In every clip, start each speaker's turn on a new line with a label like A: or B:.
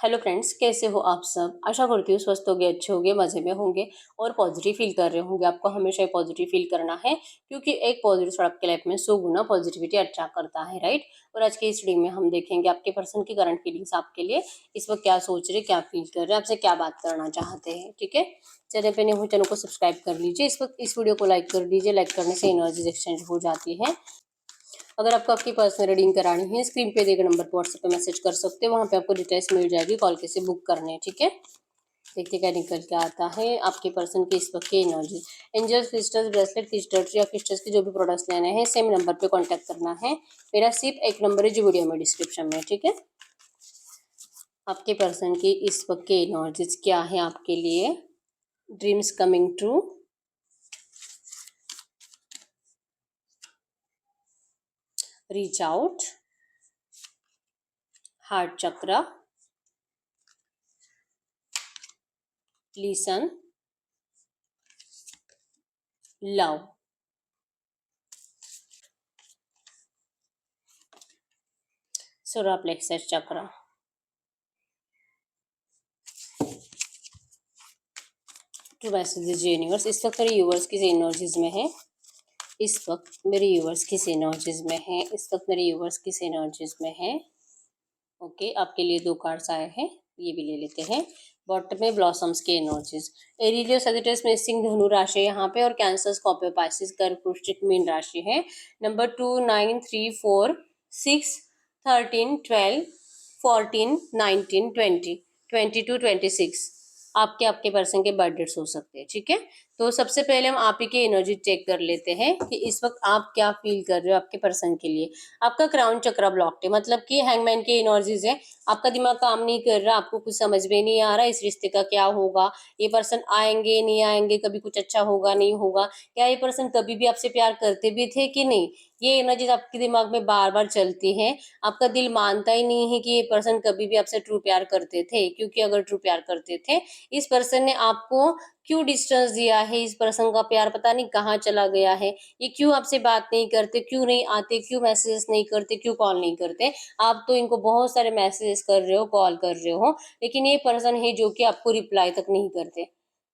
A: Hello friends, कैसे हो आप सब। आशा करती हूँ स्वस्थ होगे, अच्छे होंगे, मज़े में होंगे और पॉजिटिव फील कर रहे होंगे। आपको हमेशा ही पॉजिटिव फील करना है क्योंकि एक पॉजिटिव थॉट आपके लाइफ में 100 गुना पॉजिटिविटी अट्रैक्ट करता है, राइट। और आज के इस रीडिंग में हम देखेंगे आपके पर्सन की करंट फीलिंग्स आपके लिए इस वक्त क्या सोच रहे, क्या फील कर रहे हैं, आपसे क्या बात करना चाहते हैं। ठीक है, चैनल पे नहीं हो चैनल को सब्सक्राइब कर लीजिए। इस वक्त इस वीडियो को लाइक कर दीजिए। लाइक करने से एनर्जीज एक्सचेंज हो जाती है। अगर आपको आपकी पर्सनल रीडिंग करानी है, स्क्रीन पे दिए गए नंबर पर व्हाट्सएप पे मैसेज कर सकते हैं। वहाँ पे आपको डिटेल्स मिल जाएगी, कॉल कैसे बुक करने हैं। ठीक है, देखते क्या निकल के आता है आपके पर्सन की इस वक्त की energy. Angels, crystals, bracelet, crystals या क्रिस्टल्स के जो भी प्रोडक्ट्स लेने हैं सेम नंबर पे कांटेक्ट करना है। मेरा सिर्फ एक नंबर है जो वीडियो में डिस्क्रिप्शन में। ठीक है, आपके पर्सन की इस वक्त की एनर्जीज क्या है आपके लिए। Dreams coming true, reach out, heart chakra, listen, love, solar plexus chakra. Two messages universe, इस वक्त मेरे यूवर्स किस एनर्जीज में है। इस वक्त मेरे यूवर्स किस एनर्जीज में है। इस वक्त मेरे यूवर्स किस एनर्जीज में है। ओके, आपके लिए 2 कार्ड्स आए हैं, ये भी ले लेते हैं। बॉटम में ब्लॉसम्स के एनर्जीज। एरिलियस, सजिटेरियस, मेषिंग, धनु राशि है यहाँ पे और कैंसर, स्कॉर्पियो, पाइसिस, कर्क, वृश्चिक, मीन राशि है। नंबर 2, 9, 3, 4, 6, 13, 12, 14, 19, 20, 22, 26 आपके आपके पर्सन के बर्थ डेट्स हो सकते हैं। ठीक है, तो सबसे पहले हम आप ही की एनर्जी चेक कर लेते हैं कि इस वक्त आप क्या फील कर रहे हो आपके पर्सन के लिए। आपका क्राउन चक्रा ब्लॉक है, मतलब कि हैंगमैन की एनर्जीज है। आपका दिमाग काम नहीं कर रहा, आपको कुछ समझ में नहीं आ रहा इस रिश्ते का क्या होगा। ये पर्सन आएंगे नहीं आएंगे, कभी कुछ अच्छा होगा नहीं होगा, क्या ये पर्सन कभी भी आपसे प्यार करते भी थे कि नहीं। ये एनर्जीज आपके दिमाग में बार बार चलती है। आपका दिल मानता ही नहीं है कि ये पर्सन कभी भी आपसे ट्रू प्यार करते थे, क्योंकि अगर ट्रू प्यार करते थे इस पर्सन ने आपको क्यों डिस्टेंस दिया है। इस पर्सन का प्यार पता नहीं कहाँ चला गया है। ये क्यों आपसे बात नहीं करते, क्यों नहीं आते, क्यों मैसेजेस नहीं करते, क्यों कॉल नहीं करते। आप तो इनको बहुत सारे मैसेजेस कर रहे हो, कॉल कर रहे हो, लेकिन ये पर्सन है जो कि आपको रिप्लाई तक नहीं करते।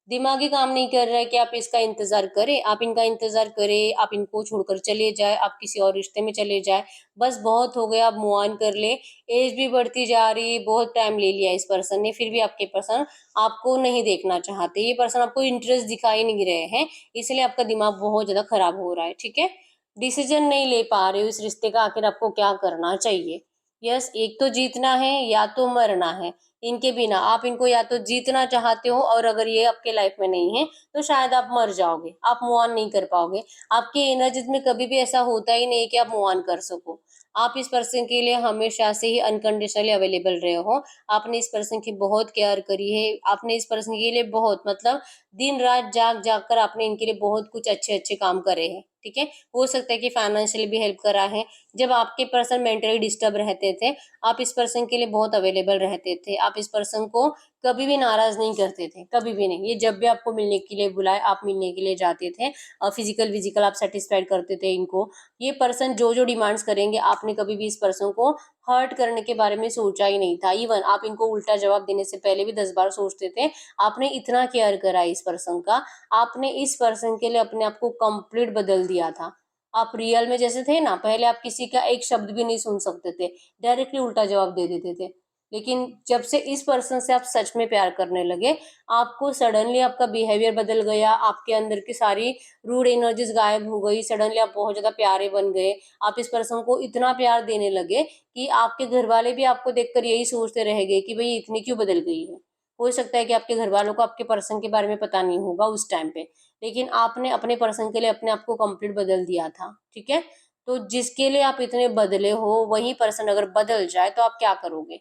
A: दिमागी काम नहीं कर रहा है कि आप इसका इंतजार करें, आप इनका इंतजार करें, आप इनको छोड़कर चले जाए, आप किसी और रिश्ते में चले जाए। बस बहुत हो गया, आप मूव ऑन कर ले। एज भी बढ़ती जा रही है, बहुत टाइम ले लिया इस पर्सन ने, फिर भी आपके पर्सन आपको नहीं देखना चाहते। ये पर्सन आपको इंटरेस्ट दिखाई नहीं रहे हैं, इसलिए आपका दिमाग बहुत ज्यादा खराब हो रहा है। ठीक है, डिसीजन नहीं ले पा रहे हो इस रिश्ते का, आखिर आपको क्या करना चाहिए। यस, एक तो जीतना है या तो मरना है। इनके बिना आप इनको या तो जीतना चाहते हो, और अगर ये आपके लाइफ में नहीं है तो शायद आप मर जाओगे, आप मूव ऑन नहीं कर पाओगे। आपकी एनर्जीज में कभी भी ऐसा होता ही नहीं कि आप मूव ऑन कर सको। आप इस पर्सन के लिए हमेशा से ही अनकंडीशनली अवेलेबल रहे हो। आपने इस पर्सन की बहुत केयर करी है, आपने इस पर्सन के लिए बहुत, मतलब दिन रात जाग जाग कर आपने इनके लिए बहुत कुछ अच्छे अच्छे काम करे हैं। ठीक है, हो सकता है कि फाइनेंशियली भी हेल्प करा है। जब आपके पर्सन मेंटली डिस्टर्ब रहते थे, आप इस पर्सन के लिए बहुत अवेलेबल रहते थे। आप इस पर्सन को कभी भी नाराज नहीं करते थे, कभी भी नहीं। ये जब भी आपको मिलने के लिए बुलाए, आप मिलने के लिए जाते थे। फिजिकल विजिकल आप सेटिस्फाइड करते थे इनको। ये पर्सन जो जो डिमांड्स करेंगे, आपने कभी भी इस पर्सन को हर्ट करने के बारे में सोचा ही नहीं था। इवन आप इनको उल्टा जवाब देने से पहले भी 10 बार सोचते थे। आपने इतना केयर करा इस पर्सन का, आपने इस पर्सन के लिए अपने आप को कंप्लीट बदल दिया था। आप रियल में जैसे थे ना, पहले आप किसी का एक शब्द भी नहीं सुन सकते थे, डायरेक्टली उल्टा जवाब दे देते थे। लेकिन जब से इस पर्सन से आप सच में प्यार करने लगे, आपको सडनली आपका बिहेवियर बदल गया, आपके अंदर की सारी रूड एनर्जीज गायब हो गई। सडनली आप बहुत ज्यादा प्यारे बन गए। आप इस पर्सन को इतना प्यार देने लगे कि आपके घर वाले भी आपको देखकर यही सोचते रह गए कि भाई इतनी क्यों बदल गई है। हो सकता है कि आपके घर वालों को आपके पर्सन के बारे में पता नहीं होगा उस टाइम पे, लेकिन आपने अपने पर्सन के लिए अपने आप को कंप्लीट बदल दिया था। ठीक है, तो जिसके लिए आप इतने बदले हो वही पर्सन अगर बदल जाए तो आप क्या करोगे।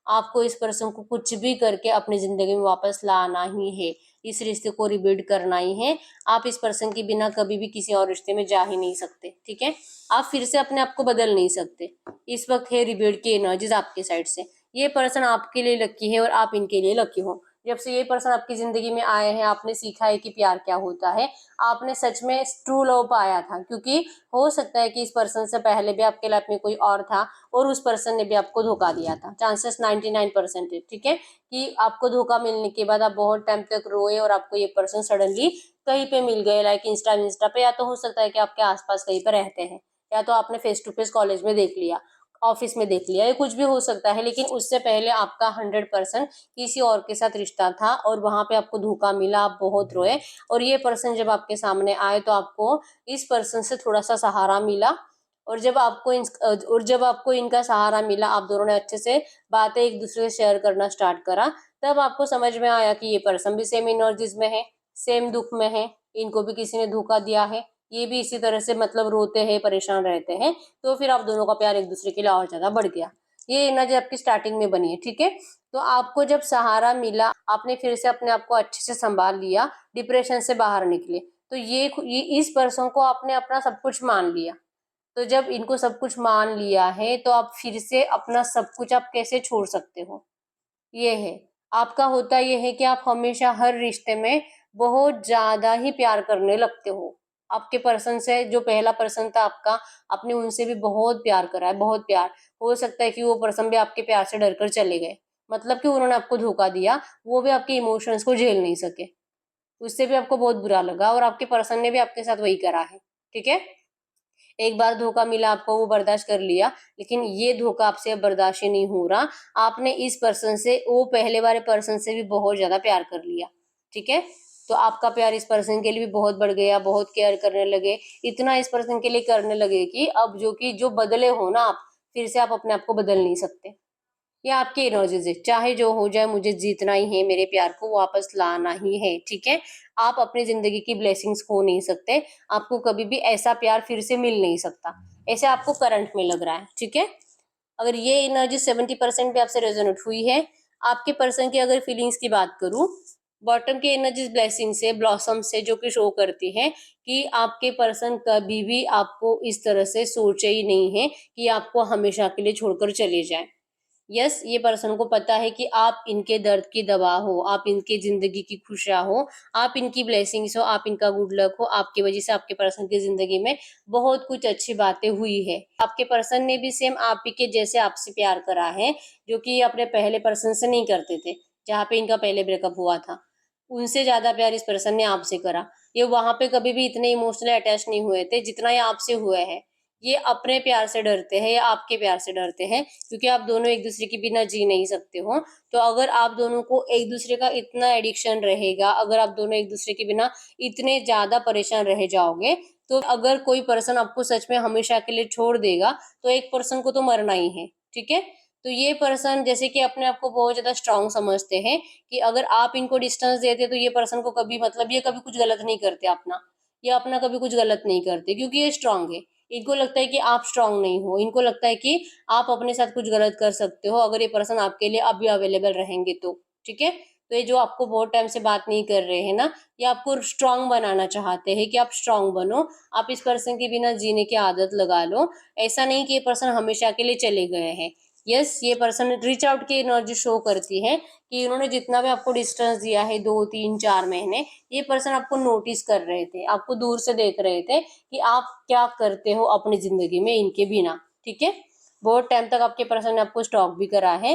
A: आपको इस पर्सन को कुछ भी करके अपनी जिंदगी में वापस लाना ही है, इस रिश्ते को रिबिल्ड करना ही है। आप इस पर्सन के बिना कभी भी किसी और रिश्ते में जा ही नहीं सकते। ठीक है, आप फिर से अपने आप को बदल नहीं सकते। इस वक्त है रिबिल्ड की एनर्जीज आपके साइड से। ये पर्सन आपके लिए लकी है और आप इनके लिए लकी हो। जब से ये पर्सन आपकी जिंदगी में आए हैं, आपने सीखा है कि प्यार क्या होता है, आपने सच में ट्रू लव पाया था। क्योंकि हो सकता है कि इस पर्सन से पहले भी आपके लाइफ में कोई और था और उस पर्सन ने भी आपको धोखा दिया था। चांसेस 99% है, ठीक है, कि आपको धोखा मिलने के बाद आप बहुत टाइम तक रोए और आपको ये पर्सन सडनली कहीं पे मिल गए, लाइक इंस्टा पे, या तो हो सकता है कि आपके आसपास कहीं पे रहते हैं, या तो आपने फेस टू फेस कॉलेज में देख लिया, ऑफिस में देख लिया, ये कुछ भी हो सकता है। लेकिन उससे पहले आपका 100% किसी और के साथ रिश्ता था और वहां पे आपको धोखा मिला, आप बहुत रोए, और ये पर्सन जब आपके सामने आए तो आपको इस पर्सन से थोड़ा सा सहारा मिला। और जब आपको इनका सहारा मिला, आप दोनों ने अच्छे से बातें एक दूसरे से शेयर करना स्टार्ट करा, तब आपको समझ में आया कि ये पर्सन भी सेम एनर्जीज में है, सेम दुख में है, इनको भी किसी ने धोखा दिया है, ये भी इसी तरह से मतलब रोते हैं, परेशान रहते हैं। तो फिर आप दोनों का प्यार एक दूसरे के लिए और ज्यादा बढ़ गया। ये एनर्जी आपकी स्टार्टिंग में बनी है, ठीक है। तो आपको जब सहारा मिला, आपने फिर से अपने आप को अच्छे से संभाल लिया, डिप्रेशन से बाहर निकले, तो ये इस पर्सन को आपने अपना सब कुछ मान लिया। तो जब इनको सब कुछ मान लिया है तो आप फिर से अपना सब कुछ आप कैसे छोड़ सकते हो, ये है। आपका होता ये है कि आप हमेशा हर रिश्ते में बहुत ज्यादा ही प्यार करने लगते हो। आपके पर्सन से, जो पहला पर्सन था आपका, आपने उनसे भी बहुत प्यार करा है, बहुत प्यार। हो सकता है कि वो पर्सन भी आपके प्यार से डरकर चले गए, मतलब कि उन्होंने आपको धोखा दिया, वो भी आपके इमोशंस को झेल नहीं सके, उससे भी आपको बहुत बुरा लगा, और आपके पर्सन ने भी आपके साथ वही करा है, ठीक है। एक बार धोखा मिला आपको, वो बर्दाश्त कर लिया, लेकिन ये धोखा आपसे अब बर्दाश्त ही नहीं हो रहा। आपने इस पर्सन से, वो पहले वाले पर्सन से भी बहुत ज्यादा प्यार कर लिया, ठीक है। तो आपका प्यार इस पर्सन के लिए भी बहुत बढ़ गया, बहुत केयर करने लगे, इतना इस पर्सन के लिए करने लगे कि अब जो बदले हो ना आप, फिर से आप अपने आप को बदल नहीं सकते। ये आपकी एनर्जीज है, चाहे जो हो जाए मुझे जीतना ही है, मेरे प्यार को वापस लाना ही है, ठीक है। आप अपनी जिंदगी की ब्लेसिंग्स खो नहीं सकते, आपको कभी भी ऐसा प्यार फिर से मिल नहीं सकता, ऐसे आपको करंट में लग रहा है, ठीक है। अगर ये एनर्जी 70% भी आपसे रेजोनेट हुई है, आपके पर्सन की अगर फीलिंग्स की बात करूं, बॉटम की एनर्जीज ब्लेसिंग से, ब्लॉसम से, जो कि शो करती है कि आपके पर्सन कभी भी आपको इस तरह से सोचे ही नहीं है कि आपको हमेशा के लिए छोड़कर चले जाए। यस, ये पर्सन को पता है कि आप इनके दर्द की दवा हो, आप इनकी जिंदगी की खुशियां हो, आप इनकी ब्लेसिंग्स हो, आप इनका गुड लक हो। आपकी वजह से आपके पर्सन की जिंदगी में बहुत कुछ अच्छी बातें हुई है। आपके पर्सन ने भी सेम आप ही के जैसे आपसे प्यार करा है, जो कि अपने पहले पर्सन से नहीं करते थे, जहाँ पे इनका पहले ब्रेकअप हुआ था। उनसे ज्यादा प्यार इस पर्सन ने आपसे करा। ये वहां पे कभी भी इतने इमोशनली अटैच नहीं हुए थे जितना ये आपसे हुए हैं। ये अपने प्यार से डरते हैं या आपके प्यार से डरते हैं, क्योंकि आप दोनों एक दूसरे के बिना जी नहीं सकते हो। तो अगर आप दोनों को एक दूसरे का इतना एडिक्शन रहेगा, अगर आप दोनों एक दूसरे के बिना इतने ज्यादा परेशान रह जाओगे, तो अगर कोई पर्सन आपको सच में हमेशा के लिए छोड़ देगा, तो एक पर्सन को तो मरना ही है, ठीक है। तो ये पर्सन जैसे कि अपने आप को बहुत ज्यादा स्ट्रांग समझते हैं, कि अगर आप इनको डिस्टेंस देते तो ये पर्सन को कभी, मतलब ये कभी कुछ गलत नहीं करते अपना, ये अपना कभी कुछ गलत नहीं करते, क्योंकि ये स्ट्रांग है। इनको लगता है कि आप स्ट्रांग नहीं हो, इनको लगता है कि आप अपने साथ कुछ गलत कर सकते हो अगर ये पर्सन आपके लिए अभी अवेलेबल रहेंगे तो, ठीक है। तो ये जो आपको बहुत टाइम से बात नहीं कर रहे हैं ना, ये आपको स्ट्रांग बनाना चाहते हैं कि आप स्ट्रांग बनो, आप इस पर्सन के बिना जीने की आदत लगा लो। ऐसा नहीं कि ये पर्सन हमेशा के लिए चले गए हैं। यस, ये पर्सन रीच आउट की एनर्जी शो करती है कि इन्होंने जितना भी आपको डिस्टेंस दिया है, 2 3 4 महीने, ये पर्सन आपको नोटिस कर रहे थे, आपको दूर से देख रहे थे कि आप क्या करते हो अपनी जिंदगी में इनके बिना, ठीक है। बहुत टाइम तक आपके पर्सन ने आपको स्टॉक भी करा है।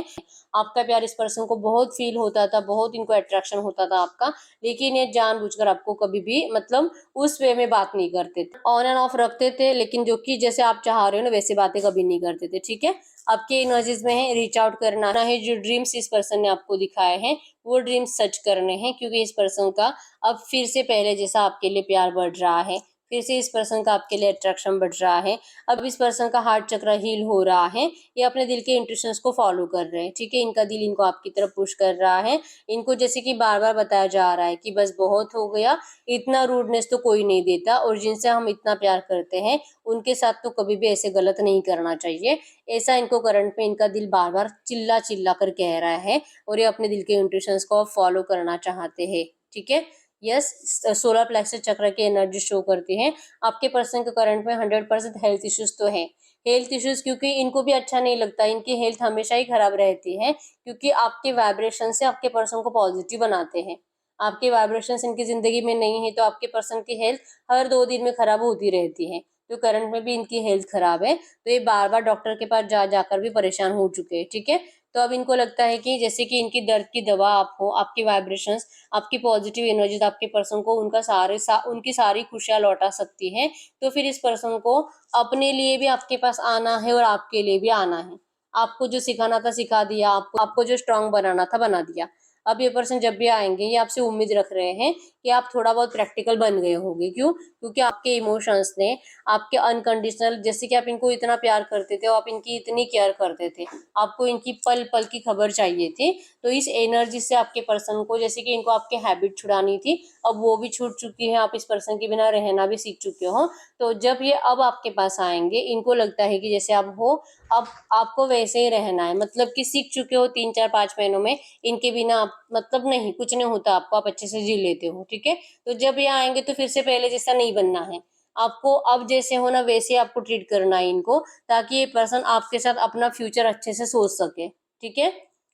A: आपका प्यार इस पर्सन को बहुत फील होता था, बहुत इनको अट्रैक्शन होता था आपका, लेकिन ये जानबूझकर आपको कभी भी मतलब उस वे में बात नहीं करते थे, ऑन एंड ऑफ रखते थे, लेकिन जो कि जैसे आप चाह रहे हो ना वैसी बातें कभी नहीं करते थे, ठीक है। आपके एनर्जीज में है रीच आउट करना है, जो ड्रीम्स इस पर्सन ने आपको दिखाए हैं वो ड्रीम्स सच करने हैं, क्योंकि इस पर्सन का अब फिर से पहले जैसा आपके लिए प्यार बढ़ रहा है, फिर से इस पर्सन का आपके लिए अट्रैक्शन बढ़ रहा है। अब इस पर्सन का हार्ट चक्र हील हो रहा है, ये अपने दिल के इंट्यूशंस को फॉलो कर रहे हैं, ठीक है। इनका दिल इनको आपकी तरफ पुश कर रहा है, इनको जैसे कि बार बार बताया जा रहा है कि बस बहुत हो गया, इतना रूडनेस तो कोई नहीं देता, और जिनसे हम इतना प्यार करते हैं उनके साथ तो कभी भी ऐसे गलत नहीं करना चाहिए। ऐसा इनको करंट में इनका दिल बार बार चिल्ला चिल्ला कर कह रहा है, और ये अपने दिल के इंट्यूशंस को फॉलो करना चाहते हैं, ठीक है। यस, सोलर प्लेक्सस चक्र की एनर्जी शो करती है। आपके पर्सन के करंट में 100% हेल्थ इश्यूज तो है। हेल्थ इश्यूज क्योंकि इनको भी अच्छा नहीं लगता, इनकी हेल्थ हमेशा ही खराब रहती है, क्योंकि आपके वाइब्रेशन से आपके पर्सन को पॉजिटिव बनाते हैं। आपके वाइब्रेशंस इनकी जिंदगी में नहीं है तो आपके पर्सन की हेल्थ हर 2 दिन में खराब होती रहती है। तो करंट में भी इनकी हेल्थ खराब है, तो ये बार बार डॉक्टर के पास जाकर भी परेशान हो चुके हैं। ठीक है, तो अब इनको लगता है कि जैसे कि इनकी दर्द की दवा आप हो, आपकी वाइब्रेशंस, आपकी पॉजिटिव एनर्जीज आपके पर्सन को उनकी सारी खुशियां लौटा सकती है। तो फिर इस पर्सन को अपने लिए भी आपके पास आना है और आपके लिए भी आना है। आपको जो सिखाना था सिखा दिया, आपको जो स्ट्रांग बनाना था बना दिया। अब ये पर्सन जब भी आएंगे ये आपसे उम्मीद रख रहे हैं कि आप थोड़ा बहुत प्रैक्टिकल बन गए होंगे। क्यों? क्योंकि आपके इमोशंस ने, आपके अनकंडीशनल, जैसे कि आप इनको इतना प्यार करते थे और आप इनकी इतनी केयर करते थे, आपको इनकी पल पल की खबर चाहिए थी। तो इस एनर्जी से आपके पर्सन को, जैसे कि इनको आपके हैबिट छुड़ानी थी, अब वो भी छूट चुकी है, आप इस पर्सन के बिना रहना भी सीख चुके हो। तो जब ये अब आपके पास आएंगे, इनको लगता है कि जैसे आप हो, अब आपको वैसे ही रहना है, मतलब कि सीख चुके हो 3 4 5 महीनों में इनके बिना आप, मतलब नहीं कुछ नहीं होता आपको, आप अच्छे से जी लेते हो। ठीक है, तो जब ये आएंगे तो फिर से पहले जैसा नहीं बनना है आपको, अब जैसे हो ना वैसे आपको ट्रीट करना है इनको, ताकि ये पर्सन आपके साथ अपना फ्यूचर अच्छे से सोच सके। ठीक है,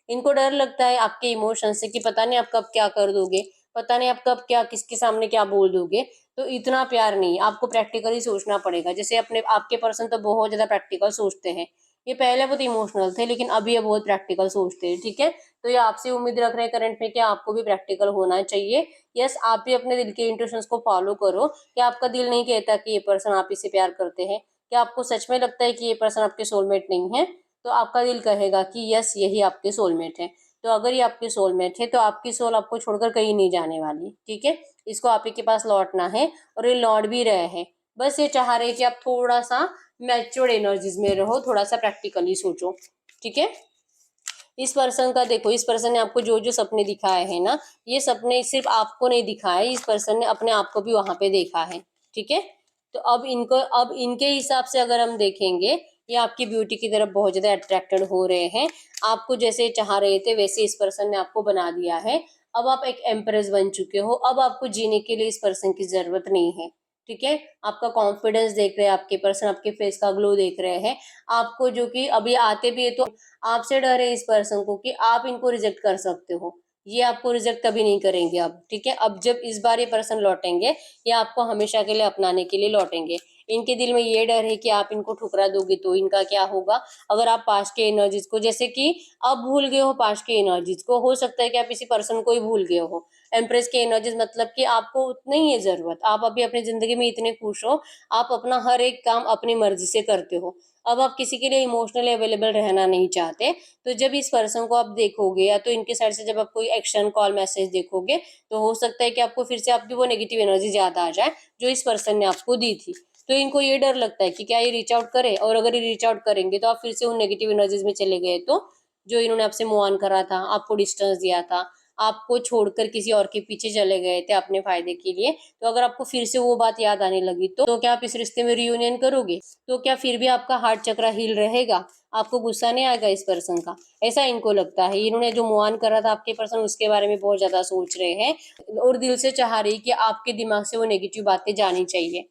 A: इनको डर लगता है आपके इमोशन से कि पता नहीं आप कब क्या कर दोगे, पता नहीं आप कब क्या किसके सामने क्या बोल दोगे। तो इतना प्यार नहीं, आपको प्रैक्टिकली सोचना पड़ेगा। जैसे अपने आपके पर्सन तो बहुत ज्यादा प्रैक्टिकल सोचते हैं, ये पहले बहुत इमोशनल थे लेकिन अभी ये बहुत प्रैक्टिकल सोचते हैं। ठीक है, तो ये आपसे उम्मीद रख रहे हैं करंट में कि आपको भी प्रैक्टिकल होना चाहिए। यस, आप भी अपने दिल के इंट्यूशंस को फॉलो करो कि आपका दिल नहीं कहता कि ये पर्सन आप ही से प्यार करते हैं। क्या आपको सच में लगता है कि ये पर्सन आपके सोलमेट नहीं है? तो आपका दिल कहेगा कि यस यही आपके सोलमेट है। तो अगर ये आपके सोलमेट है तो आपकी सोल आपको छोड़कर कहीं नहीं जाने वाली। ठीक है, इसको आप ही के पास लौटना है और ये लौट भी रहे हैं। बस ये चाह रहे कि आप थोड़ा सा मैच्योर्ड एनर्जीज में रहो, थोड़ा सा प्रैक्टिकली सोचो। ठीक है, इस पर्सन का देखो, इस पर्सन ने आपको जो जो सपने दिखाए हैं ना, ये सपने सिर्फ आपको नहीं दिखाए, इस पर्सन ने अपने आप को भी वहां पे देखा है। ठीक है, तो अब इनके हिसाब से अगर हम देखेंगे, ये आपकी ब्यूटी की तरफ बहुत ज्यादा अट्रैक्टेड हो रहे हैं। आपको जैसे चाह रहे थे वैसे इस पर्सन ने आपको बना दिया है। अब आप एक एम्प्रेस बन चुके हो, अब आपको जीने के लिए इस पर्सन की जरूरत नहीं है। ठीक है, आपका कॉन्फिडेंस देख रहे हैं आपके पर्सन, आपके फेस का ग्लो देख रहे हैं। आपको जो कि अभी आते भी है तो आपसे डर है इस पर्सन को कि आप इनको रिजेक्ट कर सकते हो, ये आपको रिजेक्ट कभी नहीं करेंगे अब। ठीक है, अब जब इस बार ये पर्सन लौटेंगे, ये आपको हमेशा के लिए अपनाने के लिए लौटेंगे। इनके दिल में ये डर है कि आप इनको ठुकरा दोगे तो इनका क्या होगा। अगर आप पास्ट के एनर्जीज को, जैसे कि अब भूल गए हो पास्ट के एनर्जीज को, हो सकता है कि आप इसी पर्सन को ही भूल गए हो। एम्प्रेस के एनर्जीज मतलब कि आपको नहीं है जरूरत, आप अभी अपनी जिंदगी में इतने खुश हो, आप अपना हर एक काम अपनी मर्जी से करते हो। अब आप किसी के लिए इमोशनली अवेलेबल रहना नहीं चाहते। तो जब इस पर्सन को आप देखोगे या तो इनके साइड से जब आप कोई एक्शन कॉल मैसेज देखोगे, तो हो सकता है कि आपको फिर से आपकी वो नेगेटिव एनर्जी याद आ जाए जो इस पर्सन ने आपको दी थी। तो इनको ये डर लगता है कि क्या ये रीच आउट करे, और अगर ये रीच आउट करेंगे तो आप फिर से उन नेगेटिव एनर्जीज में चले गए तो जो इन्होंने आपसे मूव ऑन करा था, आपको डिस्टेंस दिया था, आपको छोड़कर किसी और के पीछे चले गए थे अपने फायदे के लिए, तो अगर आपको फिर से वो बात याद आने लगी तो क्या आप इस रिश्ते में रियूनियन करोगे? तो क्या फिर भी आपका हार्ट चक्र हील रहेगा? आपको गुस्सा नहीं आएगा इस पर्सन का? ऐसा इनको लगता है। इन्होंने जो मूव ऑन करा था आपके पर्सन, उसके बारे में बहुत ज्यादा सोच रहे हैं और दिल से चाह रही कि आपके दिमाग से वो नेगेटिव बातें जानी चाहिए।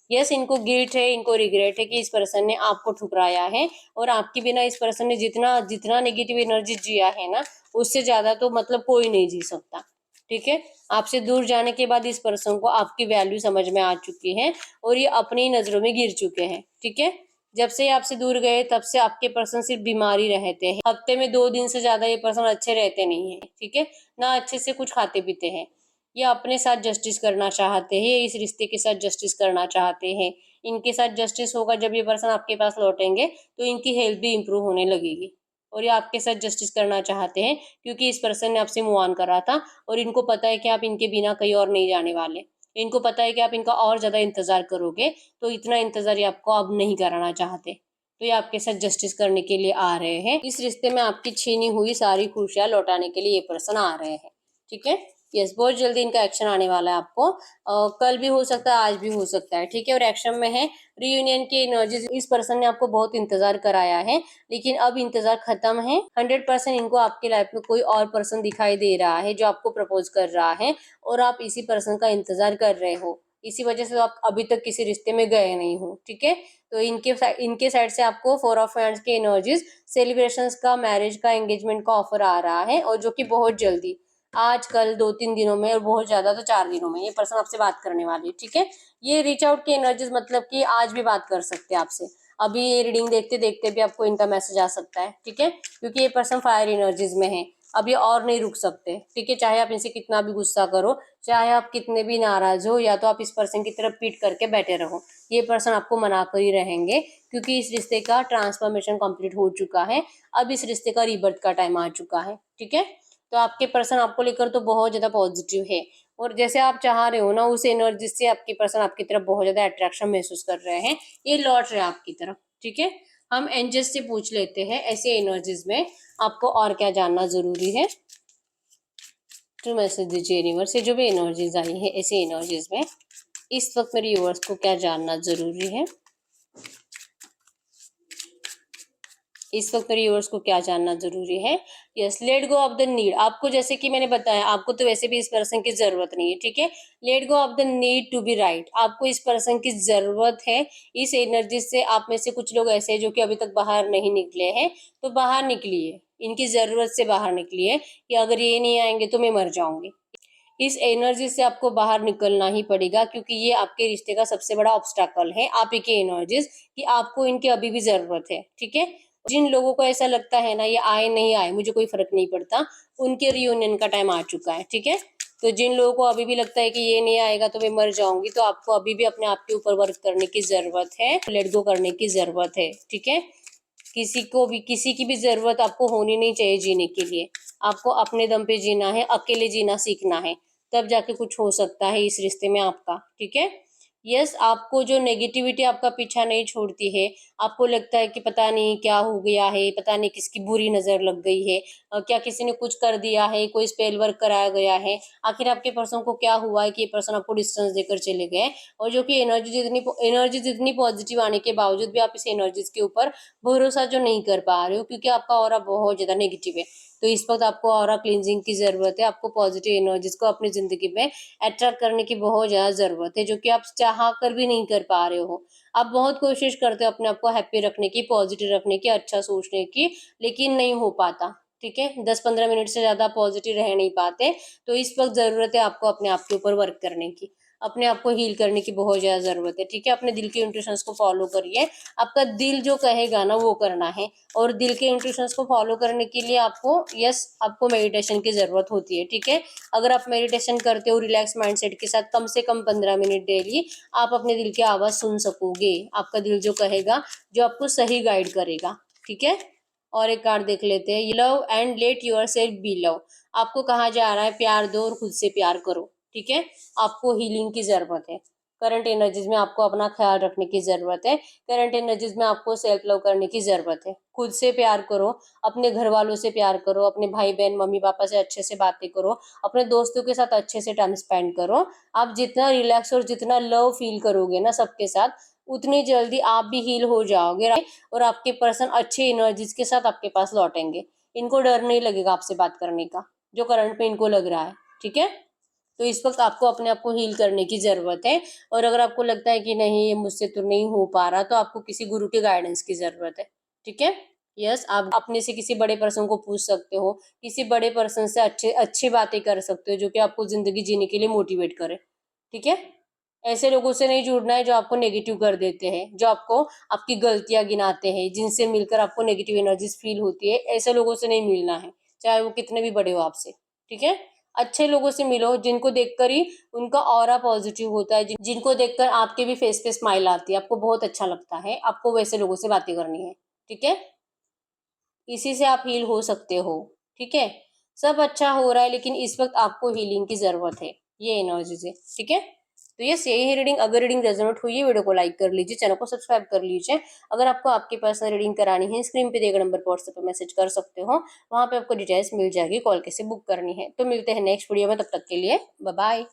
A: यस, इनको गिल्ट है, इनको रिग्रेट है कि इस पर्सन ने आपको ठुकराया है, और आपके बिना इस पर्सन ने जितना जितना नेगेटिव एनर्जी जिया है ना, उससे ज्यादा तो मतलब कोई नहीं जी सकता। ठीक है, आपसे दूर जाने के बाद इस पर्सन को आपकी वैल्यू समझ में आ चुकी है और ये अपनी नजरों में गिर चुके हैं। ठीक है, जब से ये आपसे दूर गए तब से आपके पर्सन सिर्फ बीमारी रहते हैं, हफ्ते में 2 दिन से ज्यादा ये पर्सन अच्छे रहते नहीं है। ठीक है, ना अच्छे से कुछ खाते पीते हैं। ये अपने साथ जस्टिस करना चाहते हैं, इस रिश्ते के साथ जस्टिस करना चाहते हैं। इनके साथ जस्टिस होगा जब ये पर्सन आपके पास लौटेंगे तो इनकी हेल्थ भी इंप्रूव होने लगेगी, और ये आपके साथ जस्टिस करना चाहते हैं क्योंकि इस पर्सन ने आपसे मूव ऑन करा था और इनको पता है कि आप इनके बिना कहीं और नहीं जाने वाले। इनको पता है कि आप इनका और ज्यादा इंतजार करोगे, तो इतना इंतजार ये आपको अब नहीं कराना चाहते। तो ये आपके साथ जस्टिस करने के लिए आ रहे हैं, इस रिश्ते में आपकी छीनी हुई सारी खुशियां लौटाने के लिए ये पर्सन आ रहे हैं। ठीक है, यस, बहुत जल्दी इनका एक्शन आने वाला है आपको। कल भी हो सकता है, आज भी हो सकता है, ठीक है। और एक्शन में है रीयूनियन की एनर्जीज। इस पर्सन ने आपको बहुत इंतजार कराया है, लेकिन अब इंतजार खत्म है। 100% इनको आपकी लाइफ में कोई और पर्सन दिखाई दे रहा है जो आपको प्रपोज कर रहा है, और आप इसी पर्सन का इंतजार कर रहे हो। इसी वजह से तो आप अभी तक किसी रिश्ते में गए नहीं हो, ठीक है। तो इनके साइड से आपको 4 ऑफ हैंड्स की एनर्जीज, सेलिब्रेशंस का, मैरिज का, एंगेजमेंट का ऑफर आ रहा है, और जो कि बहुत जल्दी, आज कल 2-3 दिनों में, और बहुत ज्यादा तो 4 दिनों में ये पर्सन आपसे बात करने वाली है, ठीक है। ये रीच आउट की एनर्जीज मतलब कि आज भी बात कर सकते हैं आपसे। अभी ये रीडिंग देखते देखते भी आपको इनका मैसेज आ सकता है, ठीक है, क्योंकि ये पर्सन फायर एनर्जीज में है। अब ये और नहीं रुक सकते, ठीक है। चाहे आप इनसे कितना भी गुस्सा करो, चाहे आप कितने भी नाराज हो, या तो आप इस पर्सन की तरफ पीट करके बैठे रहो, ये पर्सन आपको मना कर ही रहेंगे, क्योंकि इस रिश्ते का ट्रांसफॉर्मेशन कंप्लीट हो चुका है। अब इस रिश्ते का रीबर्थ का टाइम आ चुका है, ठीक है। तो आपके पर्सन आपको लेकर तो बहुत ज्यादा पॉजिटिव है, और जैसे आप चाह रहे हो ना, उस एनर्जी से आपके पर्सन आपकी तरफ बहुत ज्यादा अट्रैक्शन महसूस कर रहे हैं। ये लौट रहे हैं आपकी तरफ, ठीक है। हम एंजल्स से पूछ लेते हैं ऐसे एनर्जीज में आपको और क्या जानना जरूरी है। तो मैसेज दीजिए यूनिवर्स से, जो भी एनर्जीज आई है ऐसे एनर्जीज में इस वक्त मेरे यूनिवर्स को क्या जानना जरूरी है। इस वक्त मेरे व्यूअर्स को क्या जानना जरूरी है। Yes, late go of the need. आपको जैसे कि मैंने बताया, आपको तो वैसे भी इस पर्सन की जरूरत नहीं है, ठीक है। Let go of the need to be right. आपको इस पर्सन की जरूरत है। इस एनर्जी से आप में से कुछ लोग ऐसे हैं जो कि अभी तक बाहर नहीं निकले हैं, तो बाहर निकलिए, इनकी जरूरत से बाहर निकलिए, कि अगर ये नहीं आएंगे तो मैं मर जाऊंगी। इस एनर्जी से आपको बाहर निकलना ही पड़ेगा, क्योंकि ये आपके रिश्ते का सबसे बड़ा ऑब्स्टैकल है, आप ही के एनर्जीज, कि आपको इनकी अभी भी जरूरत है, ठीक है। जिन लोगों को ऐसा लगता है ना, ये आए नहीं आए मुझे कोई फर्क नहीं पड़ता, उनके रियूनियन का टाइम आ चुका है, ठीक है। तो जिन लोगों को अभी भी लगता है कि ये नहीं आएगा तो मैं मर जाऊंगी, तो आपको अभी भी अपने आप के ऊपर वर्क करने की जरूरत है, लेट गो करने की जरूरत है, ठीक है। किसी की भी जरूरत आपको होनी नहीं चाहिए जीने के लिए। आपको अपने दम पे जीना है, अकेले जीना सीखना है, तब जाके कुछ हो सकता है इस रिश्ते में आपका, ठीक है। यस, आपको जो नेगेटिविटी आपका पीछा नहीं छोड़ती है, आपको लगता है कि पता नहीं क्या हो गया है, पता नहीं किसकी बुरी नजर लग गई है, क्या किसी ने कुछ कर दिया है, कोई स्पेल वर्क कराया गया है, आखिर आपके पर्सन को क्या हुआ है कि ये पर्सन आपको डिस्टेंस देकर चले गए। और जो कि एनर्जी जितनी पॉजिटिव आने के बावजूद भी आप इस एनर्जीज के ऊपर भरोसा जो नहीं कर पा रहे हो, क्योंकि आपका ऑरा बहुत ज्यादा नेगेटिव है। तो इस वक्त आपको ऑरा क्लींजिंग की जरूरत है। आपको पॉजिटिव एनर्जीज को अपनी जिंदगी में अट्रैक्ट करने की बहुत ज्यादा जरूरत है, जो कि आप चाह कर भी नहीं कर पा रहे हो। आप बहुत कोशिश करते हो अपने आप को हैप्पी रखने की, पॉजिटिव रखने की, अच्छा सोचने की, लेकिन नहीं हो पाता, ठीक है। 10-15 मिनट से ज्यादा पॉजिटिव रह नहीं पाते। तो इस वक्त जरूरत है आपको अपने आप के ऊपर वर्क करने की, अपने आप को हील करने की बहुत ज्यादा जरूरत है, ठीक है। अपने दिल के इंट्यूशंस को फॉलो करिए। आपका दिल जो कहेगा ना वो करना है, और दिल के इंट्यूशंस को फॉलो करने के लिए आपको मेडिटेशन की जरूरत होती है, ठीक है। अगर आप मेडिटेशन करते हो रिलैक्स माइंडसेट के साथ, कम से कम 15 मिनट डेली, आप अपने दिल की आवाज सुन सकोगे। आपका दिल जो कहेगा, जो आपको सही गाइड करेगा, ठीक है। और एक कार्ड देख लेते हैं, love and let yourself be love. आपको कहा जा रहा है प्यार दो और खुद से प्यार करो, ठीक है। आपको हीलिंग की जरूरत है। करंट एनर्जीज में आपको अपना ख्याल रखने की जरूरत है। करंट एनर्जीज में आपको सेल्फ लव करने की जरूरत है। खुद से प्यार करो, अपने घर वालों से प्यार करो, अपने भाई बहन मम्मी पापा से अच्छे से बातें करो, अपने दोस्तों के साथ अच्छे से टाइम स्पेंड करो। आप जितना रिलैक्स और जितना लव फील करोगे ना सबके साथ, उतनी जल्दी आप भी हील हो जाओगे, और आपके पर्सन अच्छे एनर्जीज के साथ आपके पास लौटेंगे। इनको डर नहीं लगेगा आपसे बात करने का, जो करंट में इनको लग रहा है, ठीक है। तो इस वक्त आपको अपने आप को हील करने की जरूरत है। और अगर आपको लगता है कि नहीं ये मुझसे तो नहीं हो पा रहा, तो आपको किसी गुरु के गाइडेंस की जरूरत है, ठीक है। यस, आप अपने से किसी बड़े पर्सन को पूछ सकते हो, किसी बड़े पर्सन से अच्छे अच्छी बातें कर सकते हो, जो कि आपको जिंदगी जीने के लिए मोटिवेट करे, ठीक है। ऐसे लोगों से नहीं जुड़ना है जो आपको नेगेटिव कर देते हैं, जो आपको आपकी गलतियां गिनाते हैं, जिनसे मिलकर आपको नेगेटिव एनर्जीज फील होती है। ऐसे लोगों से नहीं मिलना है, चाहे वो कितने भी बड़े हो आपसे, ठीक है। अच्छे लोगों से मिलो, जिनको देखकर ही उनका ऑरा पॉजिटिव होता है, जिनको देखकर आपके भी फेस पे स्माइल आती है, आपको बहुत अच्छा लगता है, आपको वैसे लोगों से बातें करनी है, ठीक है। इसी से आप हील हो सकते हो, ठीक है। सब अच्छा हो रहा है, लेकिन इस वक्त आपको हीलिंग की जरूरत है, ये एनर्जी से, ठीक है। तो यस, यही है रीडिंग। अगर रीडिंग रेजोनेट हुई है, वीडियो को लाइक कर लीजिए, चैनल को सब्सक्राइब कर लीजिए। अगर आपको आपकी पर्सनल रीडिंग करानी है, स्क्रीन पे दिए गए नंबर पर व्हाट्सएप पे मैसेज कर सकते हो, वहाँ पे आपको डिटेल्स मिल जाएगी, कॉल कैसे बुक करनी है। तो मिलते हैं नेक्स्ट वीडियो में, तब तक के लिए बाय बाय।